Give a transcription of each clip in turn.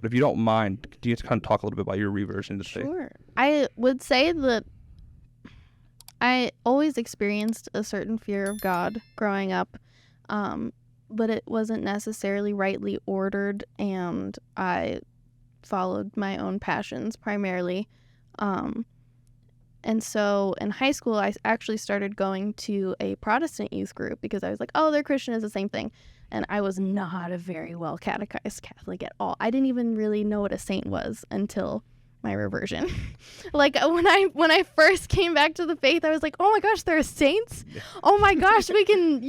But if you don't mind, do you just kind of talk a little bit about your reversion to faith? Sure. I would say that I always experienced a certain fear of God growing up, but it wasn't necessarily rightly ordered, and I followed my own passions primarily. And so in high school, I actually started going to a Protestant youth group because I was like, oh, they're Christian, is the same thing. And I was not a very well catechized Catholic at all. I didn't even really know what a saint was until my reversion. Like when I first came back to the faith, I was like, oh my gosh, there are saints. Oh my gosh, we can,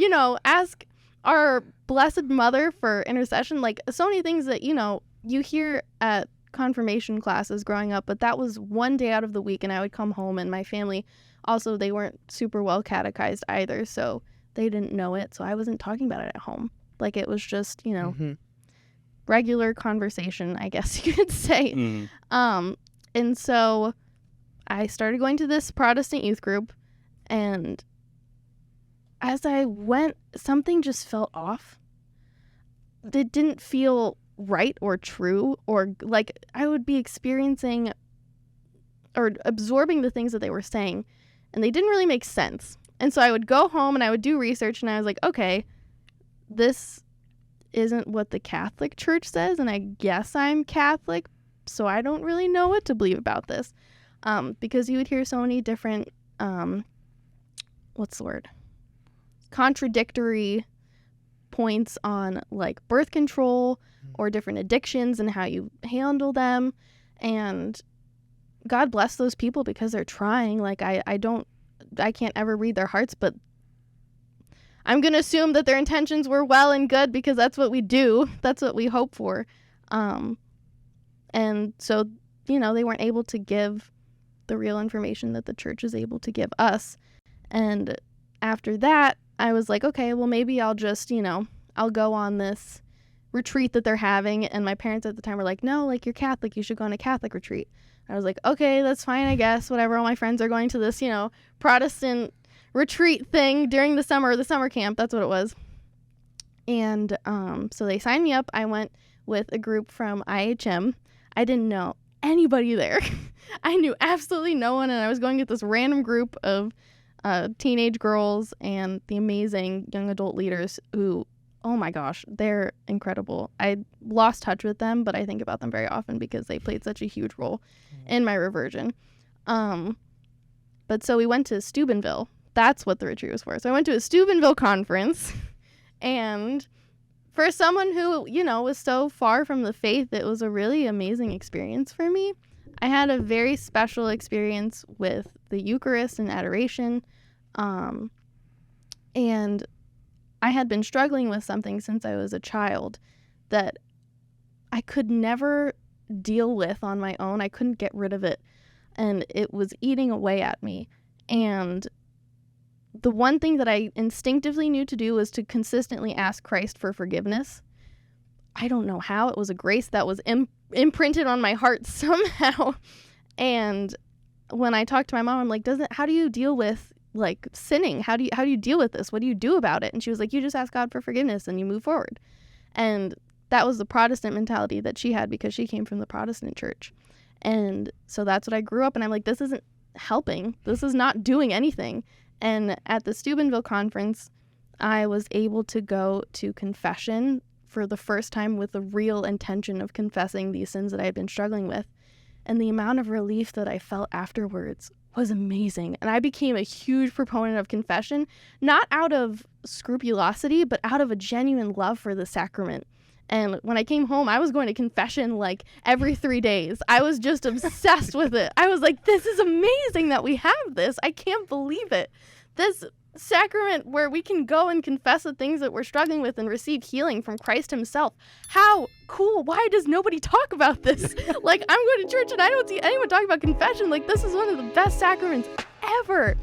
ask our Blessed Mother for intercession. Like so many things that, you hear at confirmation classes growing up, but that was one day out of the week, and I would come home, and my family also, they weren't super well catechized either, so they didn't know it, so I wasn't talking about it at home. Like it was just, regular conversation, I guess you could say. And so I started going to this Protestant youth group, and as I went, something just felt off. It didn't feel right or true, or like I would be experiencing or absorbing the things that they were saying, and they didn't really make sense. And so I would go home and I would do research, and I was like, okay, this isn't what the Catholic Church says, and I guess I'm Catholic, so I don't really know what to believe about this, because you would hear so many different contradictory points on like birth control or different addictions and how you handle them. And God bless those people because they're trying. Like I can't ever read their hearts, but I'm going to assume that their intentions were well and good because that's what we do. That's what we hope for. And so, they weren't able to give the real information that the church is able to give us. And after that, I was like, okay, well, maybe I'll just, I'll go on this retreat that they're having. And my parents at the time were like, no, like you're Catholic, you should go on a Catholic retreat. I was like, okay, that's fine, I guess, whatever. All my friends are going to this, Protestant retreat thing during the summer camp. That's what it was. And so they signed me up. I went with a group from IHM. I didn't know anybody there. I knew absolutely no one, and I was going with this random group of teenage girls and the amazing young adult leaders who, oh my gosh, they're incredible. I lost touch with them, but I think about them very often because they played such a huge role in my reversion. But so we went to Steubenville. That's what the retreat was for. So I went to a Steubenville conference, and for someone who, was so far from the faith, it was a really amazing experience for me. I had a very special experience with the Eucharist and adoration, and I had been struggling with something since I was a child that I could never deal with on my own. I couldn't get rid of it, and it was eating away at me. And the one thing that I instinctively knew to do was to consistently ask Christ for forgiveness. I don't know how. It was a grace that was imprinted on my heart somehow. And when I talked to my mom, I'm like, how do you deal with like sinning? How do you deal with this? What do you do about it? And she was like, you just ask God for forgiveness and you move forward. And that was the Protestant mentality that she had because she came from the Protestant church. And so that's what I grew up, and I'm like, this isn't helping. This is not doing anything. And at the Steubenville conference, I was able to go to confession for the first time with the real intention of confessing these sins that I had been struggling with. And the amount of relief that I felt afterwards was amazing. And I became a huge proponent of confession, not out of scrupulosity, but out of a genuine love for the sacrament. And when I came home, I was going to confession like every 3 days. I was just obsessed with it. I was like, this is amazing that we have this. I can't believe it. This sacrament where we can go and confess the things that we're struggling with and receive healing from Christ himself. How cool. Why does nobody talk about this? Like, I'm going to church and I don't see anyone talk about confession. Like, this is one of the best sacraments ever.